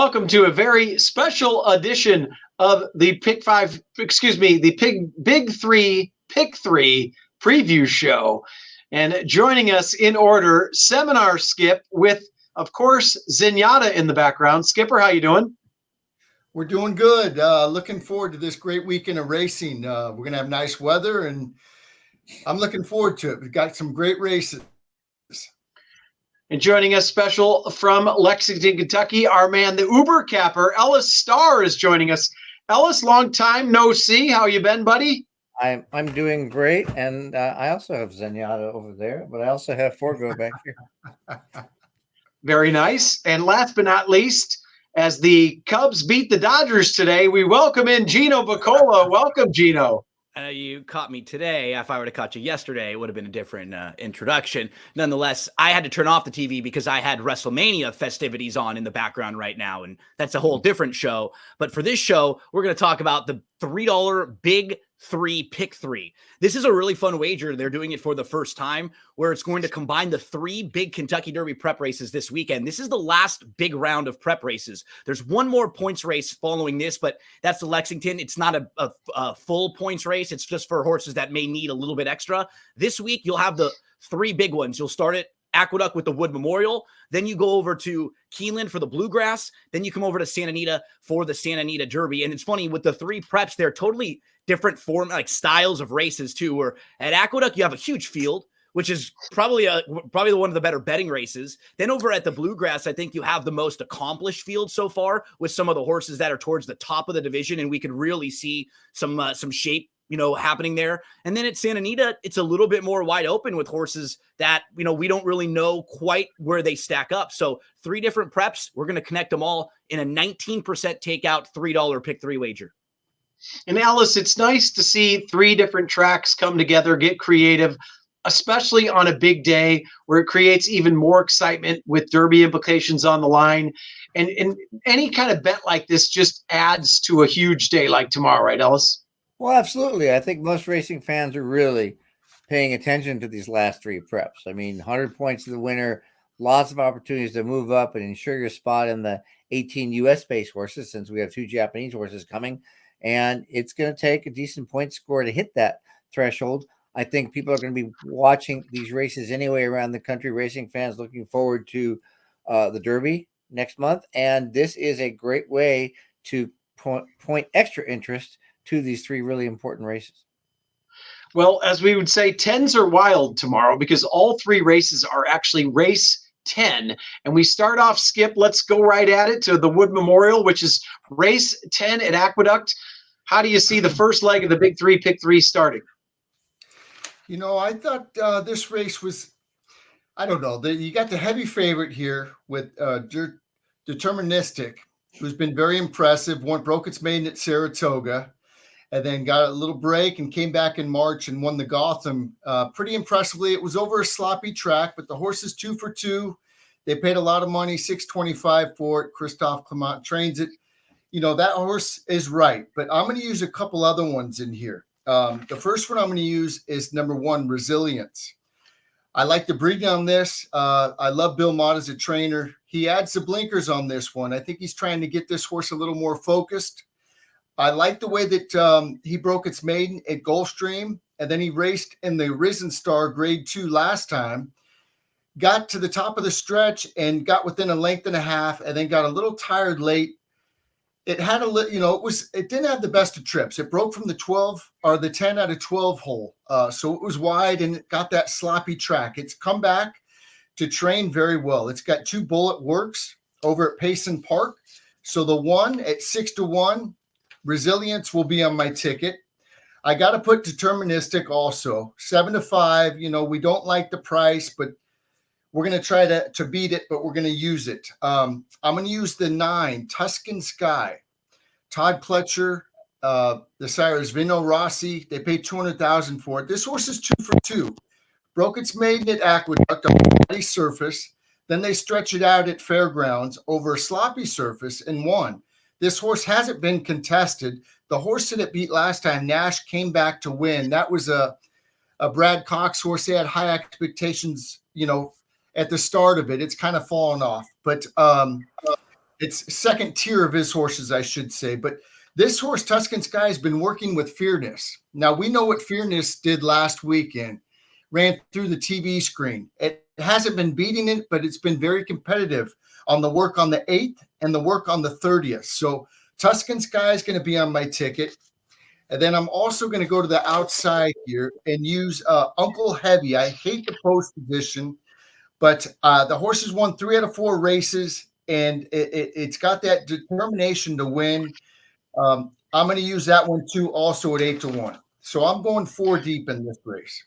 welcome to a very special edition of the Big Three Pick Three preview show. And joining us in order, Seminar Skip with, of course, Zenyatta in the background. Skipper, how you doing? We're doing good. Looking forward to this great weekend of racing. We're going to have nice weather, and I'm looking forward to it. We've got some great races. And joining us special from Lexington, Kentucky, our man, the Uber capper, Ellis Starr, is joining us. Ellis, long time no see. How you been, buddy? I'm doing great, and I also have Zenyatta over there, but I also have Forgo back here. Very nice. And last but not least, as the Cubs beat the Dodgers today, we welcome in Gino Bacola. Welcome, Gino. You caught me today. If I were to catch you yesterday, it would have been a different introduction. Nonetheless, I had to turn off the TV because I had WrestleMania festivities on in the background right now, and that's a whole different show. But for this show, we're going to talk about the $3 Big Three Pick Three. This is a really fun wager. They're doing it for the first time, where it's going to combine the three big Kentucky Derby prep races this weekend. This is the last big round of prep races. There's one more points race following this, but that's the Lexington. It's not a full points race. It's just for horses that may need a little bit extra. This week, you'll have the three big ones. You'll start at Aqueduct with the Wood Memorial. Then you go over to Keeneland for the Bluegrass. Then you come over to Santa Anita for the Santa Anita Derby. And it's funny, with the three preps, they're totally different form, like styles of races too. Where at Aqueduct, you have a huge field, which is probably one of the better betting races. Then over at the Bluegrass, I think you have the most accomplished field so far with some of the horses that are towards the top of the division, and we could really see some shape, happening there. And then at Santa Anita, it's a little bit more wide open with horses that, we don't really know quite where they stack up. So 3 different preps, we're going to connect them all in a 19% takeout $3 pick 3 wager. And Alice, it's nice to see 3 different tracks come together, get creative, especially on a big day where it creates even more excitement with Derby implications on the line. And any kind of bet like this just adds to a huge day like tomorrow, right, Ellis? Well, absolutely. I think most racing fans are really paying attention to these last 3 preps. I mean, 100 points to the winner, lots of opportunities to move up and ensure your spot in the 18 U.S.-based horses, since we have 2 Japanese horses coming. And it's going to take a decent point score to hit that threshold. I think people are going to be watching these races anyway around the country, racing fans looking forward to the Derby next month. And this is a great way to point extra interest to these 3 really important races. Well, as we would say, 10s are wild tomorrow because all 3 races are actually race 10. And we start off, Skip, let's go right at it to the Wood Memorial, which is race 10 at Aqueduct. How do you see the first leg of the Big Three Pick 3 starting? I thought this race was, I don't know, you got the heavy favorite here with Deterministic, who's been very impressive, broke its maiden at Saratoga, and then got a little break and came back in March and won the Gotham pretty impressively. It was over a sloppy track, but the horse is 2 for 2. They paid a lot of money, $625 for it. Christophe Clement trains it. That horse is right, but I'm going to use a couple other ones in here. The first one I'm going to use is number 1, Resilience. I like the breeding on this. I love Bill Mott as a trainer. He adds the blinkers on this one. I think he's trying to get this horse a little more focused. I like the way that he broke its maiden at Gulfstream, and then he raced in the Risen Star Grade 2 last time, got to the top of the stretch and got within a length and a half, and then got a little tired late. It had it didn't have the best of trips. It broke from the 12 or the 10 out of 12 hole. So it was wide and it got that sloppy track. It's come back to train very well. It's got 2 bullet works over at Payson Park. So the one at 6-1, Resilience will be on my ticket. I got to put Deterministic also, 7-5. We don't like the price, but we're going to try to beat it, but we're going to use it. I'm going to use the 9, Tuscan Sky. Todd Pletcher, the sire is Vino Rossi. They paid $200,000 for it. This horse is 2 for 2. Broke its maiden at Aqueduct on a muddy surface. Then they stretch it out at Fairgrounds over a sloppy surface and won. This horse hasn't been contested. The horse that it beat last time, Nash, came back to win. That was a Brad Cox horse. They had high expectations, at the start of it. It's kind of fallen off. But It's second tier of his horses, I should say. But this horse, Tuscan Sky, has been working with Fearness. Now, we know what Fearness did last weekend, ran through the TV screen. It hasn't been beating it, but it's been very competitive on the work on the 8th and the work on the 30th. So Tuscan Sky is going to be on my ticket. And then I'm also going to go to the outside here and use Uncle Heavy. I hate the post position, but the horse has won 3 out of 4 races, and it's got that determination to win. I'm going to use that one too, also at 8-1. So I'm going 4 deep in this race.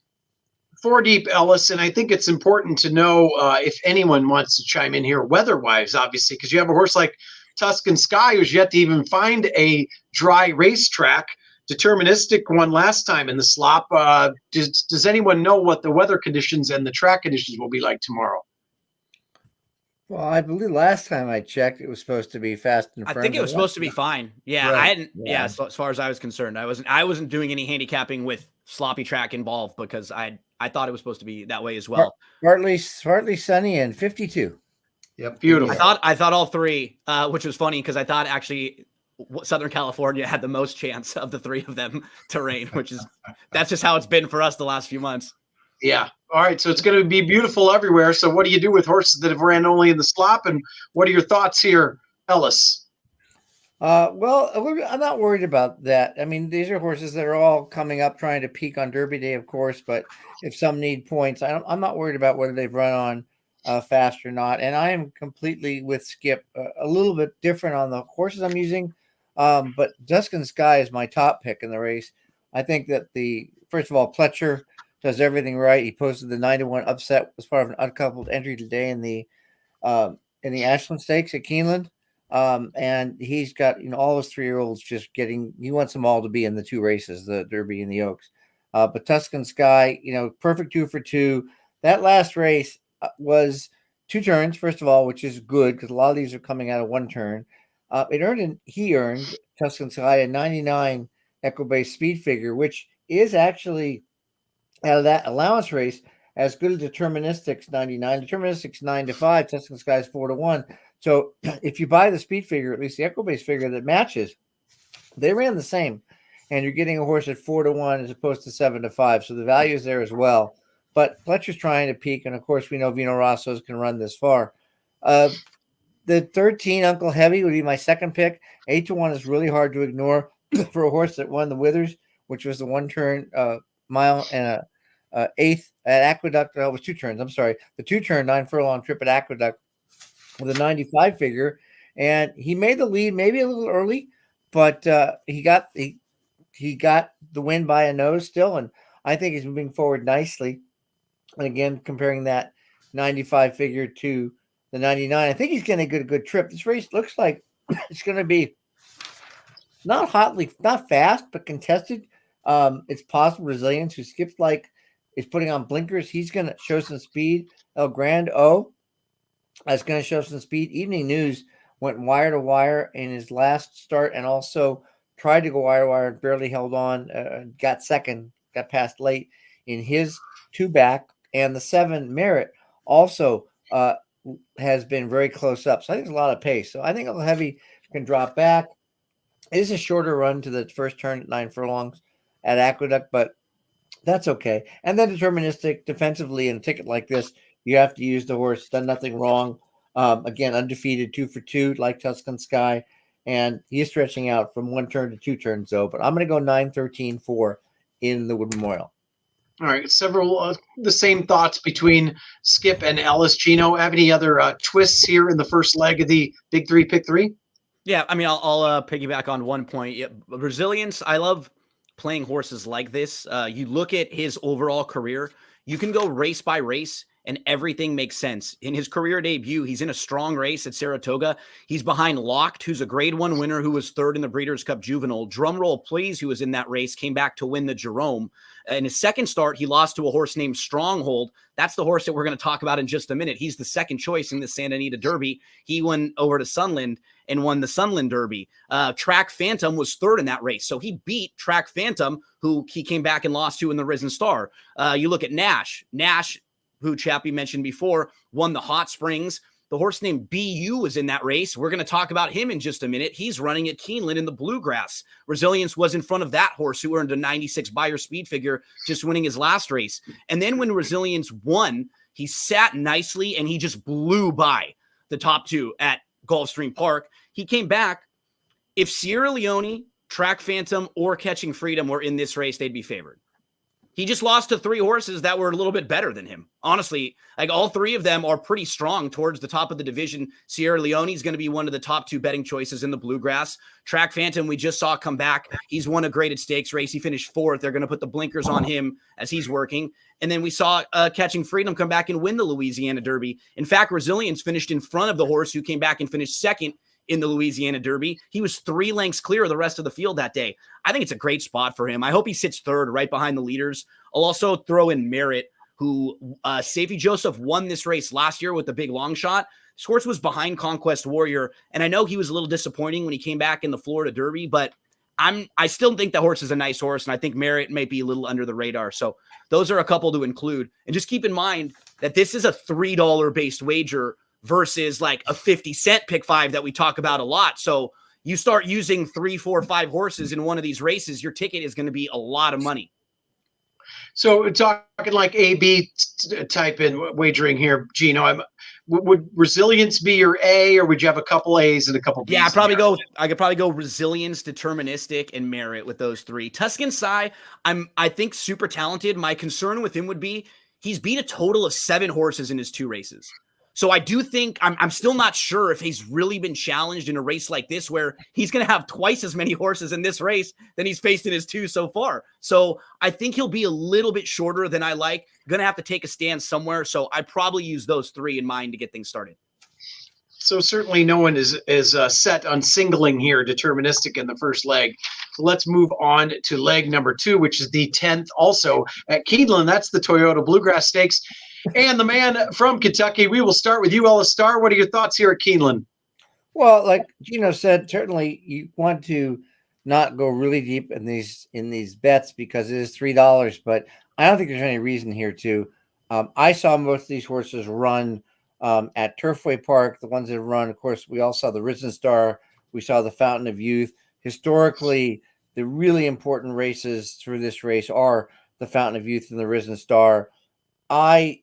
4 deep, Ellis, and I think it's important to know if anyone wants to chime in here, weather-wise, obviously, because you have a horse like Tuscan Sky who's yet to even find a dry racetrack. Deterministic one last time in the slop. Does anyone know what the weather conditions and the track conditions will be like tomorrow? Well, I believe last time I checked, it was supposed to be fast and firm. I think it was supposed to be fine. Yeah, Right. I hadn't. Yeah, so as far as I was concerned, I wasn't doing any handicapping with sloppy track involved because I thought it was supposed to be that way as well. Partly sunny and 52. Yep. Beautiful. I thought all 3, which was funny because I thought actually Southern California had the most chance of the 3 of them to rain, that's just how it's been for us the last few months. Yeah. All right. So it's going to be beautiful everywhere. So what do you do with horses that have ran only in the slop? And what are your thoughts here, Ellis? Well, I'm not worried about that. I mean, these are horses that are all coming up trying to peak on Derby Day, of course. But if some need points, I'm not worried about whether they've run on fast or not. And I am completely with Skip, a little bit different on the horses I'm using. But Tuscan Sky is my top pick in the race. I think that first of all, Pletcher does everything right. He posted the 9-1 upset as part of an uncoupled entry today in the Ashland Stakes at Keeneland. And he's got, all his 3-year-olds he wants them all to be in the 2 races, the Derby and the Oaks. But Tuscan Sky, perfect 2 for 2. That last race was 2 turns, first of all, which is good because a lot of these are coming out of 1 turn. He earned Tuscan Sky a 99 Equibase speed figure, which is actually out of that allowance race as good as Deterministic's 99. Deterministic's 9-5, Tuscan Sky's 4-1. So if you buy the speed figure, at least the Equibase figure that matches, they ran the same, and you're getting a horse at 4-1 as opposed to 7-5. So the value is there as well. But Fletcher's trying to peak, and of course we know Vino Rosso's can run this far. The 13 Uncle Heavy would be my second pick. 8-1 is really hard to ignore for a horse that won the Withers, which was the 1-turn mile and a 8th at Aqueduct. It was 2 turns. I'm sorry, the 2-turn 9-furlong trip at Aqueduct with a 95 figure, and he made the lead maybe a little early, but he got the win by a nose still, and I think he's moving forward nicely. And again, comparing that 95 figure to the 99, I think he's going to get a good trip. This race looks like it's going to be not fast, but contested. It's possible Brazilians who skips is putting on blinkers. He's going to show some speed. El Grand O is going to show some speed. Evening News went wire to wire in his last start and also tried to go wire to wire, barely held on, got second, got past late in his 2-back. And the 7 Merit also has been very close up. So I think there's a lot of pace. So I think Uncle Heavy can drop back. It is a shorter run to the first turn at 9 furlongs at Aqueduct, but that's okay. And then Deterministic defensively in a ticket like this, you have to use the horse, done nothing wrong. Again, undefeated 2 for 2, like Tuscan Sky. And he's stretching out from 1 turn to 2 turns, though. But I'm going to go 9-13-4 in the Wood Memorial. All right, several the same thoughts between Skip and Ellis. Gino, have any other twists here in the first leg of the Big 3 Pick 3? Yeah, I mean, I'll piggyback on one point. Yeah, Brazilians, I love playing horses like this. You look at his overall career, you can go race by race and everything makes sense. In his career debut, he's in a strong race at Saratoga. He's behind Locked, who's a Grade 1 winner who was 3rd in the Breeders' Cup Juvenile. Drumroll Please, who was in that race, came back to win the Jerome. In his second start, he lost to a horse named Stronghold. That's the horse that we're going to talk about in just a minute. He's the second choice in the Santa Anita Derby. He went over to Sunland and won the Sunland Derby. Track Phantom was 3rd in that race. So he beat Track Phantom, who he came back and lost to in the Risen Star. You look at Nash, who Chappie mentioned before, won the Hot Springs. The horse named BU is in that race. We're going to talk about him in just a minute. He's running at Keeneland in the Bluegrass. Resilience was in front of that horse who earned a 96 Beyer speed figure, just winning his last race. And then when Resilience won, he sat nicely and he just blew by the top two at Gulfstream Park. He came back. If Sierra Leone, Track Phantom, or Catching Freedom were in this race, they'd be favored. He just lost to three horses that were a little bit better than him. Honestly, like all three of them are pretty strong towards the top of the division. Sierra Leone is going to be one of the top two betting choices in the Bluegrass. Track Phantom, we just saw come back. He's won a graded stakes race. He finished fourth. They're going to put the blinkers on him as he's working. And then we saw Catching Freedom come back and win the Louisiana Derby. In fact, Resilience finished in front of the horse who came back and finished second in the Louisiana Derby. He was 3 lengths clear of the rest of the field that day. I think it's a great spot for him. I hope he sits third right behind the leaders. I'll also throw in Merit, who Safety Joseph won this race last year with the big long shot. This horse was behind Conquest Warrior, and I know he was a little disappointing when he came back in the Florida Derby, but I still think the horse is a nice horse, and I think Merit may be a little under the radar. So those are a couple to include. And just keep in mind that this is a $3 based wager versus like a 50-cent pick five that we talk about a lot. So you start using 3, 4, 5 horses in one of these races, your ticket is going to be a lot of money. So talking like A/B type in wagering here, Gino, would Resilience be your A, or would you have a couple A's and a couple B's? Yeah, I could probably go Resilience, Deterministic, and Merit with those three. Tuscan Sai, I think super talented. My concern with him would be he's beat a total of 7 horses in his 2 races. So I do think I'm still not sure if he's really been challenged in a race like this, where he's going to have twice as many horses in this race than he's faced in his 2 so far. So I think he'll be a little bit shorter than I like. Going to have to take a stand somewhere. So I probably use those 3 in mind to get things started. So certainly no one is set on singling here, Deterministic in the first leg. So let's move on to leg number 2, which is the 10th, also at Keeneland. That's the Toyota Bluegrass Stakes. And the man from Kentucky, we will start with you, Ellis Starr. What are your thoughts here at Keeneland? Well, like Gino said, certainly you want to not go really deep in these bets because it is $3, but I don't think there's any reason here to. I saw most of these horses run at Turfway Park. The ones that run, of course, we all saw the Risen Star. We saw the Fountain of Youth. Historically, the really important races through this race are the Fountain of Youth and the Risen Star. I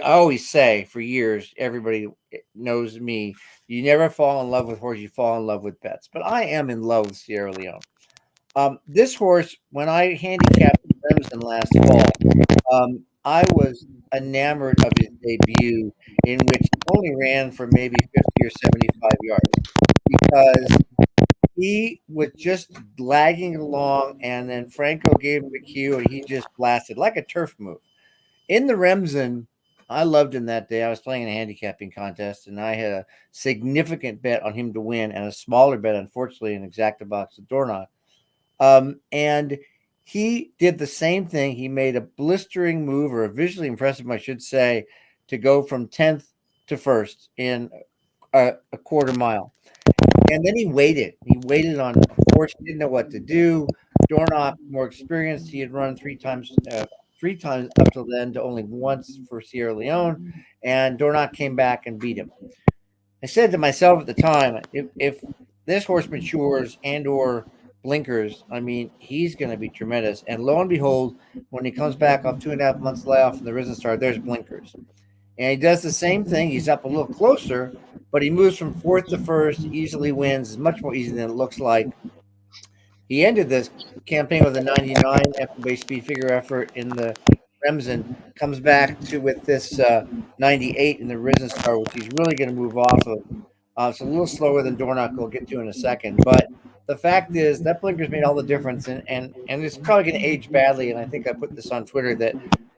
always say for years, everybody knows me, you never fall in love with horse, you fall in love with bets. But I am in love with Sierra Leone. This horse, when I handicapped Remsen last fall, I was enamored of his debut, in which he only ran for maybe 50 or 75 yards because he was just lagging along, and then Franco gave him the cue, and he just blasted like a turf move. In the Remsen, I loved him that day. I was playing in a handicapping contest, and I had a significant bet on him to win and a smaller bet, unfortunately, in Exacta Box at Dornoch. And he did the same thing. He made a blistering move, or a visually impressive, I should say, to go from 10th to 1st in a quarter mile. And then he waited. He waited on a horse. He didn't know what to do. Dornoch, more experienced. He had run 3 times up till then to only once for Sierra Leone, and Dornoch came back and beat him. I said to myself at the time, if this horse matures and or blinkers, I mean, he's going to be tremendous. And lo and behold, when he comes back off 2.5 months layoff in the Risen Star, there's blinkers. And he does the same thing. He's up a little closer, but he moves from 4th to 1st, easily wins. It's much more easy than it looks like. He ended this campaign with a 99 FBA speed figure effort in the Remsen, comes back with this 98 in the Risen Star, which he's really going to move off of. It's a little slower than Dornoch, we'll get to in a second. But the fact is that blinker's made all the difference, and it's probably going to age badly. And I think I put this on Twitter that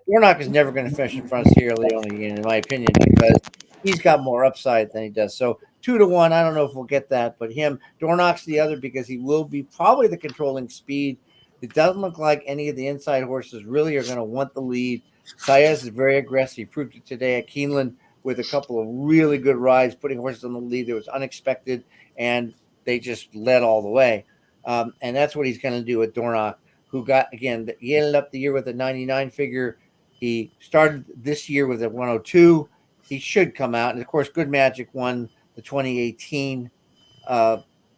Dornoch is never going to finish in front of Sierra Leone again, in my opinion, because he's got more upside than he does. So 2-1, I don't know if we'll get that, but Dornoch's the other because he will be probably the controlling speed. It doesn't look like any of the inside horses really are going to want the lead. Saez is very aggressive. He proved it today at Keeneland with a couple of really good rides, putting horses on the lead that was unexpected, and they just led all the way. And that's what he's going to do with Dornoch, who he ended up the year with a 99 figure. He started this year with a 102. he should come out. And of course, Good Magic won the 2018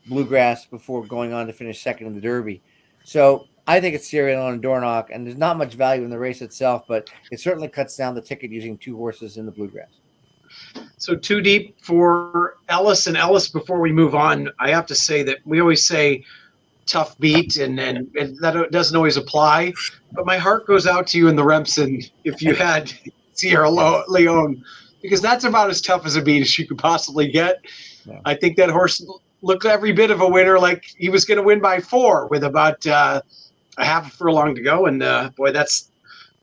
Bluegrass before going on to finish second in the Derby. So I think it's Sierra Leone and Dornoch, and there's not much value in the race itself, but it certainly cuts down the ticket using 2 horses in the Bluegrass. So 2 deep for Ellis. And Ellis, before we move on, I have to say that we always say tough beat, and that doesn't always apply. But my heart goes out to you in the Remsen if you had Sierra Leone, because that's about as tough as a beat as you could possibly get. Yeah. I think that horse looked every bit of a winner, like he was going to win by 4 with about a half a furlong to go. And boy, that's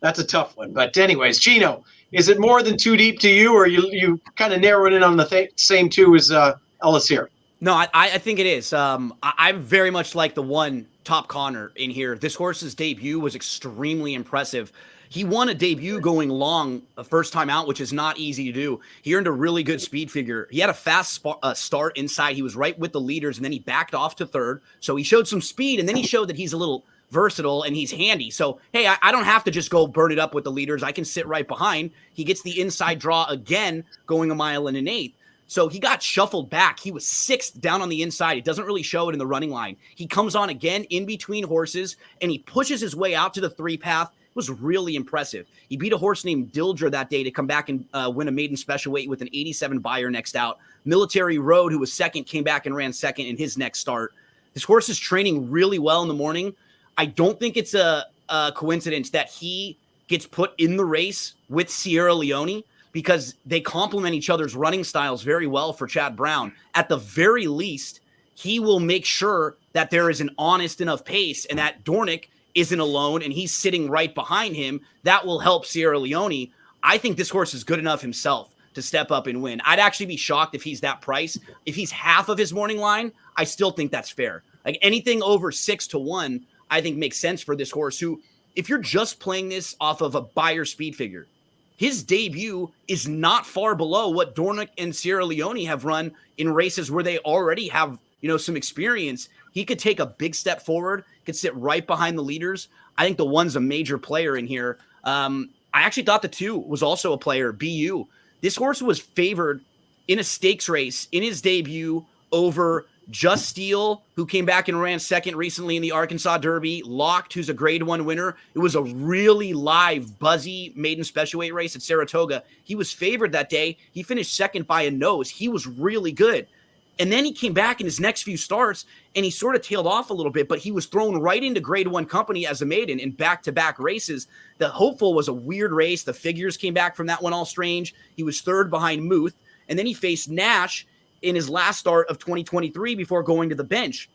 a tough one. But anyways, Gino, is it more than 2 deep to you, or you kind of narrowing in on the same 2 as Ellis here? No, I think it is. I very much like the one Top Connor in here. This horse's debut was extremely impressive. He won a debut going long the first time out, which is not easy to do. He earned a really good speed figure. He had a fast start inside. He was right with the leaders, and then he backed off to third. So he showed some speed, and then he showed that he's a little versatile and he's handy. So, hey, I don't have to just go burn it up with the leaders. I can sit right behind. He gets the inside draw again, going 1 1/8. So he got shuffled back. He was 6th down on the inside. It doesn't really show it in the running line. He comes on again in between horses, and he pushes his way out to the 3 path. It was really impressive. He beat a horse named Dildra that day to come back and win a maiden special weight with an 87 buyer next out. Military Road, who was second, came back and ran second in his next start. This horse is training really well in the morning. I don't think it's a coincidence that he gets put in the race with Sierra Leone, because they complement each other's running styles very well for Chad Brown. At the very least, he will make sure that there is an honest enough pace and that Dornoch isn't alone and he's sitting right behind him. That will help Sierra Leone. I think this horse is good enough himself to step up and win. I'd actually be shocked if he's that price. If he's half of his morning line, I still think that's fair. Like anything over 6-1, I think makes sense for this horse who, if you're just playing this off of a buyer speed figure, his debut is not far below what Dornoch and Sierra Leone have run in races where they already have, some experience. He could take a big step forward, could sit right behind the leaders. I think the 1's a major player in here. I actually thought the 2 was also a player, BU. This horse was favored in a stakes race in his debut over Just Steel, who came back and ran second recently in the Arkansas Derby, Locked, who's a grade 1 winner. It was a really live, buzzy maiden special weight race at Saratoga. He was favored that day. He finished second by a nose. He was really good. And then he came back in his next few starts, and he sort of tailed off a little bit, but he was thrown right into grade 1 company as a maiden in back-to-back races. The Hopeful was a weird race. The figures came back from that one all strange. He was third behind Muth, and then he faced Nash in his last start of 2023 before going to the bench.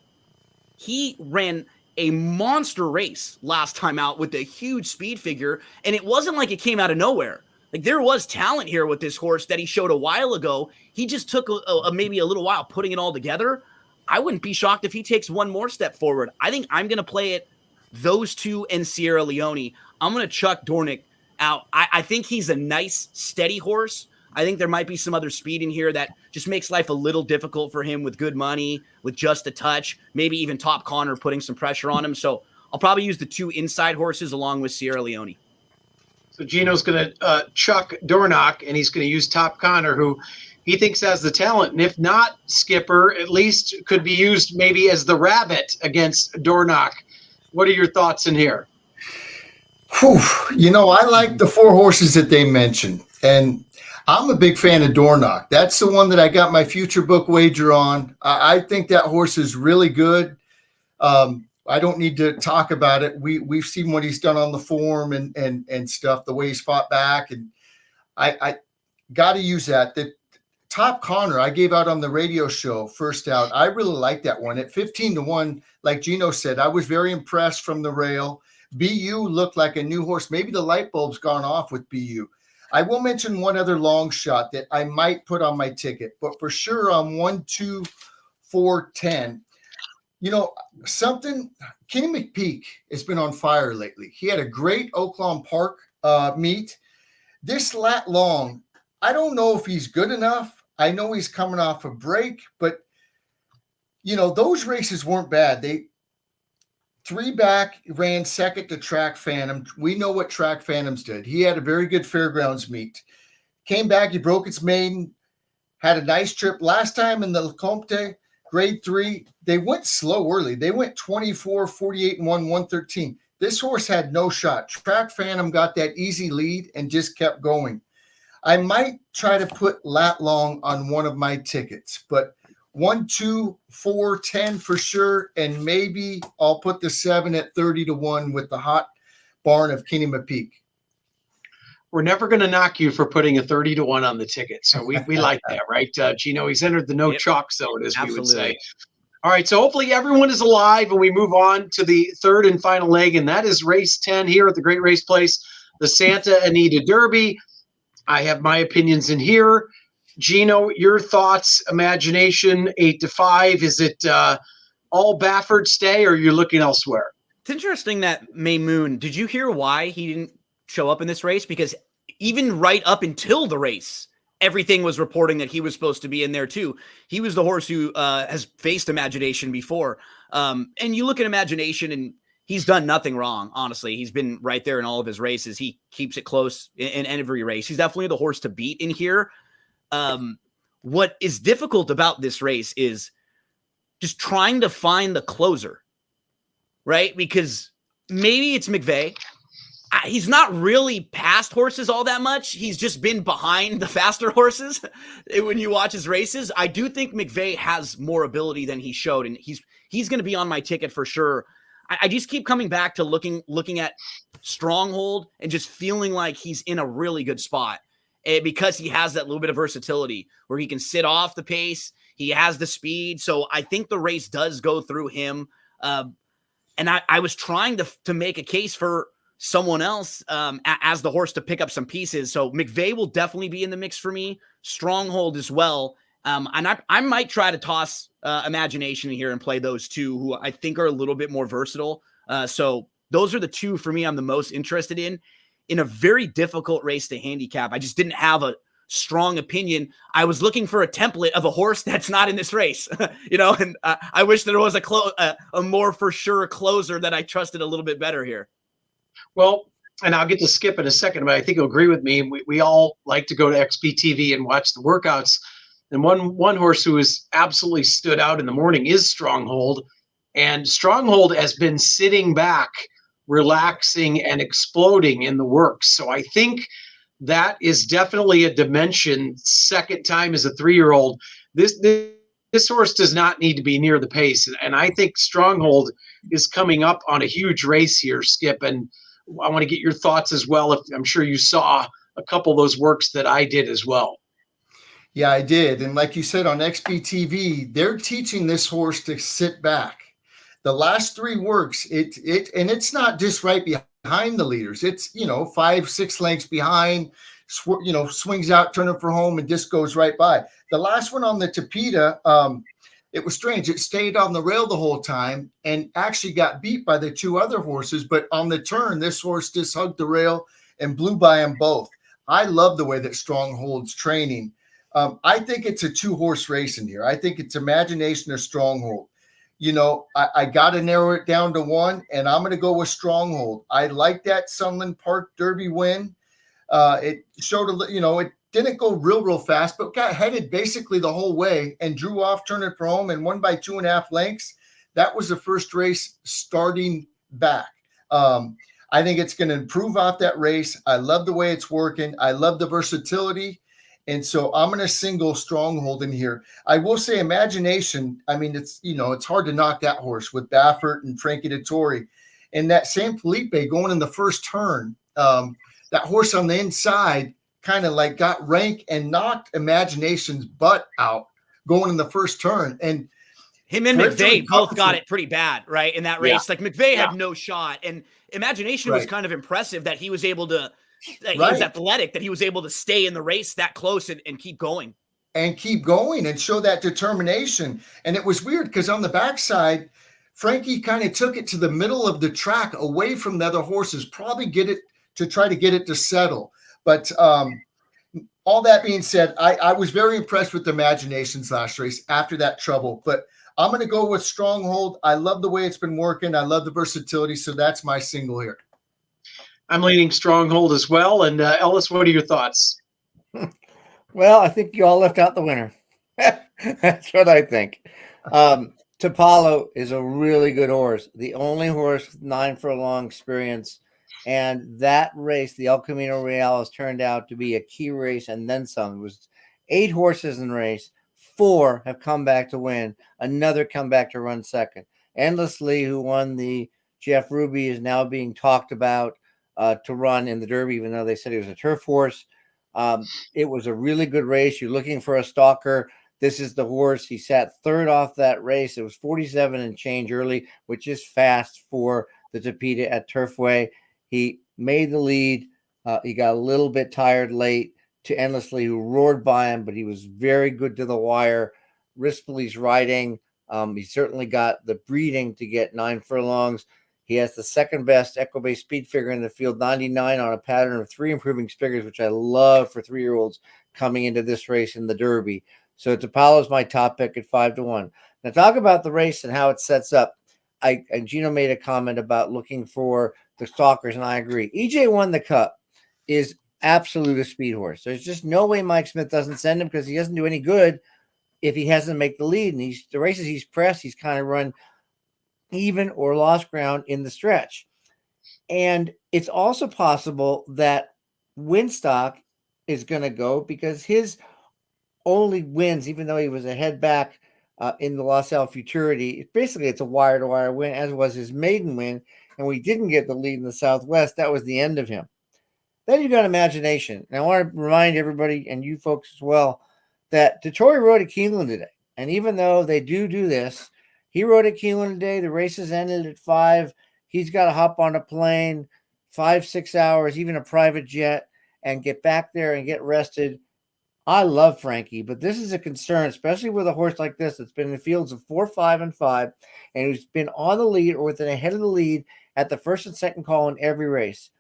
He ran a monster race last time out with a huge speed figure, and it wasn't like it came out of nowhere. Like, there was talent here with this horse that he showed a while ago. He just took maybe a little while putting it all together. I wouldn't be shocked if he takes one more step forward. I think I'm going to play it those 2 and Sierra Leone. I'm going to chuck Dornoch out. I think he's a nice, steady horse. I think there might be some other speed in here that just makes life a little difficult for him with good money, with just a touch, maybe even Top Connor putting some pressure on him. So I'll probably use the 2 inside horses along with Sierra Leone. So Gino's going to chuck Dornoch, and he's going to use Top Connor, who he thinks has the talent. And if not Skipper, at least could be used maybe as the rabbit against Dornoch. What are your thoughts in here? Whew. I like the 4 horses that they mentioned. And I'm a big fan of Dornoch. That's the one that I got my future book wager on. I think that horse is really good. I don't need to talk about it. We've seen what he's done on the form and stuff, the way he's fought back. And I got to use that. The Top Connor I gave out on the radio show first out. I really like that one at 15-1. Like Gino said, I was very impressed from the rail. BU looked like a new horse. Maybe the light bulb's gone off with BU. I will mention one other long shot that I might put on my ticket, but for sure on 1, 2, 4, 10. Something, Kenny McPeak has been on fire lately. He had a great Oaklawn Park meet. This lat long, I don't know if he's good enough. I know he's coming off a break, but, those races weren't bad. 3 back, ran second to Track Phantom. We know what Track Phantoms did. He had a very good fairgrounds meet. came back. He broke its maiden, had a nice trip. Last time in the Lecomte grade 3, they went slow early. They went 24, 48, and 113. This horse had no shot. Track Phantom got that easy lead and just kept going. I might try to put Lat Long on one of my tickets, but 1, 2, 4, 10 for sure. And maybe I'll put the 7 at 30-1 with the hot barn of Kinema Peak. We're never going to knock you for putting a 30-1 on the ticket. So we like that, right? Gino, he's entered the no chalk zone, as we would say. All right, so hopefully everyone is alive and we move on to the third and final leg, and that is race 10 here at the Great Race Place, the Santa Anita Derby. I have my opinions in here. Gino, your thoughts, imagination, 8-5. Is it all Baffert stay, or are you looking elsewhere? It's interesting that May Moon, did you hear why he didn't show up in this race? Because even right up until the race, everything was reporting that he was supposed to be in there too. He was the horse who has faced Imagination before. And you look at Imagination and he's done nothing wrong. Honestly, he's been right there in all of his races. He keeps it close in every race. He's definitely the horse to beat in here. What is difficult about this race is just trying to find the closer, right? Because maybe it's McVeigh. He's not really past horses all that much. He's just been behind the faster horses when you watch his races. I do think McVeigh has more ability than he showed, and he's going to be on my ticket for sure. I just keep coming back to looking at Stronghold and just feeling like he's in a really good spot because he has that little bit of versatility where he can sit off the pace. He has the speed. So I think the race does go through him. And I was trying to make a case for someone else as the horse to pick up some pieces. So McVeigh will definitely be in the mix for me. Stronghold as well. And I might try to toss Imagination in here and play those two who I think are a little bit more versatile. So those are the two for me I'm the most interested in a very difficult race to handicap. I just didn't have a strong opinion. I was looking for a template of a horse that's not in this race, and I wish there was a more for sure closer that I trusted a little bit better here. Well, and I'll get to Skip in a second, but I think you'll agree with me. We all like to go to XPTV and watch the workouts. And one horse who has absolutely stood out in the morning is Stronghold. And Stronghold has been sitting back, relaxing and exploding in the works. So I think that is definitely a dimension. Second time as a 3-year-old. This horse does not need to be near the pace. And I think Stronghold is coming up on a huge race here, Skip. And I want to get your thoughts as well. I'm sure you saw a couple of those works that I did as well. Yeah, I did. And like you said on XBTV, they're teaching this horse to sit back. The last 3 works, and it's not just right behind the leaders. It's, 5-6 lengths behind, swings out, turning for home, and just goes right by. The last one on the Tapeta, it was strange. It stayed on the rail the whole time and actually got beat by the 2 other horses. But on the turn, this horse just hugged the rail and blew by them both. I love the way that Stronghold's training. I think it's a 2-horse race in here. I think it's Imagination or Stronghold. I got to narrow it down to 1, and I'm going to go with Stronghold. I like that Sunland Park Derby win. It showed it didn't go real fast, but got headed basically the whole way and drew off, turning for home, and won by 2.5 lengths. That was the first race starting back. I think it's going to improve off that race. I love the way it's working. I love the versatility. And so I'm going to single Stronghold in here. I will say Imagination. I mean, it's hard to knock that horse with Baffert and Frankie Dettori. And that San Felipe going in the first turn, that horse on the inside kind of like got rank and knocked Imagination's butt out going in the first turn. And him and McVeigh both got it pretty bad, right? In that race, like McVeigh had no shot, and Imagination was kind of impressive that he was able to. He was athletic, that he was able to stay in the race that close and keep going. And keep going and show that determination. And it was weird because on the backside, Frankie kind of took it to the middle of the track away from the other horses, probably try to get it to settle. But all that being said, I was very impressed with the Imagination's last race after that trouble. But I'm going to go with Stronghold. I love the way it's been working. I love the versatility. So that's my single here. I'm leaning Stronghold as well. And Ellis, what are your thoughts? Well, I think you all left out the winner. That's what I think. Topalo is a really good horse. The only horse with 9 furlong experience. And that race, the El Camino Real, has turned out to be a key race and then some. It was 8 horses in the race. 4 have come back to win. Another come back to run second. Endlessly, who won the Jeff Ruby, is now being talked about to run in the Derby, even though they said he was a turf horse. It was a really good race. You're looking for a stalker. This is the horse. He sat third off that race. It was 47 and change early, which is fast for the Tapeta at Turfway. He made the lead. He got a little bit tired late to Endlessly, who roared by him, but he was very good to the wire. Rispoli's riding. He certainly got the breeding to get 9 furlongs. He has the second best Equibase speed figure in the field, 99 on a pattern of 3 improving figures, which I love for 3-year-olds coming into this race in the Derby. So Topalo is my top pick at 5-1. Now talk about the race and how it sets up. And Gino made a comment about looking for the stalkers, and I agree. EJ Won the Cup is absolute a speed horse. There's just no way Mike Smith doesn't send him, because he doesn't do any good if he hasn't make the lead. And the races he's pressed, he's kind of run even or lost ground in the stretch. And it's also possible that Winstock is going to go, because his only wins, even though he was a head back in the LaSalle Futurity, it's a wire-to-wire win, as was his maiden win. And we didn't get the lead in the Southwest. That was the end of him. Then you got Imagination. And I want to remind everybody, and you folks as well, that Dettori rode at Keeneland today. And even though they do this, he rode at Keeneland today. The races ended at 5. He's got to hop on a plane, 5-6 hours, even a private jet, and get back there and get rested. I love Frankie, but this is a concern, especially with a horse like this that's been in the fields of 4, 5, and 5, and who's been on the lead or within ahead of the lead at the first and second call in every race.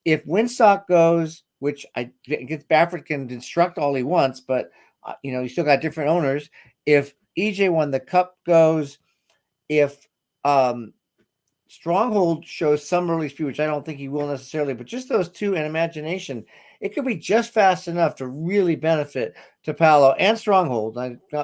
If Winstock goes, which I guess Baffert can instruct all he wants, but you still got different owners. If EJ Won the Cup goes, if Stronghold shows some early speed, which I don't think he will necessarily, but just those 2 and Imagination, it could be just fast enough to really benefit Topalo and Stronghold.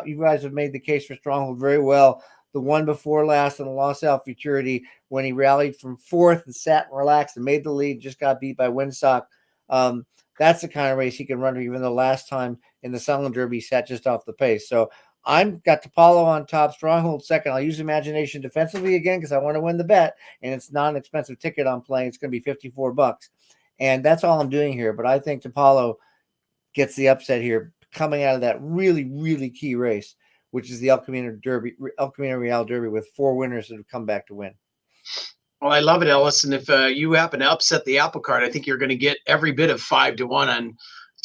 You guys have made the case for Stronghold very well. The one before last in the LaSalle Futurity, when he rallied from 4th and sat and relaxed and made the lead, just got beat by Winstock. That's the kind of race he can run, even though last time in the Sunland Derby he sat just off the pace. So I've got Topalo on top, Stronghold second. I'll use Imagination defensively again because I want to win the bet, and it's not an expensive ticket I'm playing. It's going to be $54. And that's all I'm doing here. But I think Topalo gets the upset here, coming out of that really, really key race, which is the El Camino Real Derby, with 4 winners that have come back to win. Well, I love it, Ellis. And if you happen to upset the apple cart, I think you're going to get every bit of 5-1 on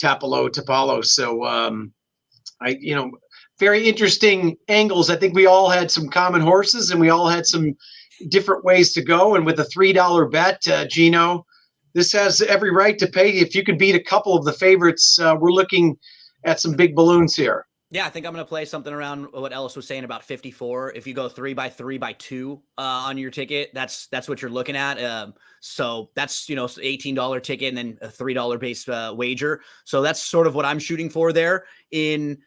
Topalo. So very interesting angles. I think we all had some common horses, and we all had some different ways to go. And with a $3 bet, Gino, this has every right to pay. If you could beat a couple of the favorites, we're looking at some big balloons here. Yeah, I think I'm going to play something around what Ellis was saying about 54. If you go 3x3x2 on your ticket, that's what you're looking at. So that's, $18 ticket and then a $3 base wager. So that's sort of what I'm shooting for there in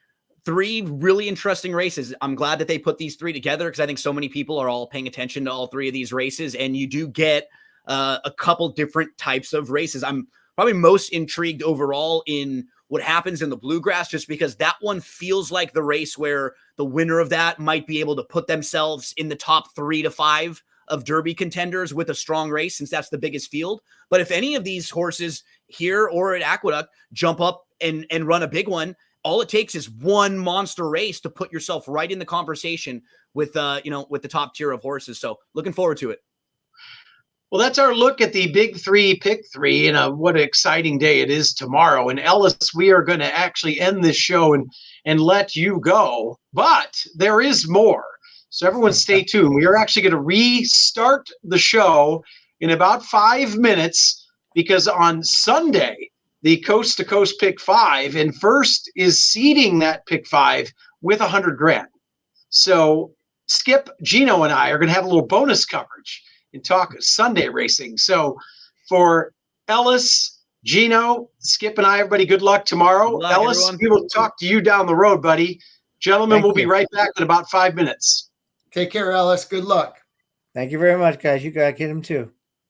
3 really interesting races. I'm glad that they put these 3 together, because I think so many people are all paying attention to all 3 of these races, and you do get a couple different types of races. I'm probably most intrigued overall in what happens in the Bluegrass, just because that one feels like the race where the winner of that might be able to put themselves in the top 3 to 5 of Derby contenders with a strong race, since that's the biggest field. But if any of these horses here or at Aqueduct jump up and run a big one, all it takes is one monster race to put yourself right in the conversation with the top tier of horses. So looking forward to it. Well, that's our look at the Big 3 Pick 3, and what an exciting day it is tomorrow. And Ellis, we are going to actually end this show and let you go, but there is more. So everyone stay tuned. We are actually going to restart the show in about 5 minutes, because on Sunday, the Coast to Coast Pick 5, and first is seeding that Pick 5 with $100,000. So Skip, Gino, and I are going to have a little bonus coverage and talk Sunday racing. So for Ellis, Gino, Skip, and I, everybody, good luck tomorrow. Good luck, Ellis, everyone. we will talk to you down the road, buddy. Gentlemen, Thank we'll be you. right back in about 5 minutes. Take care, Alice. Good luck. Thank you very much, guys. You got to get him too.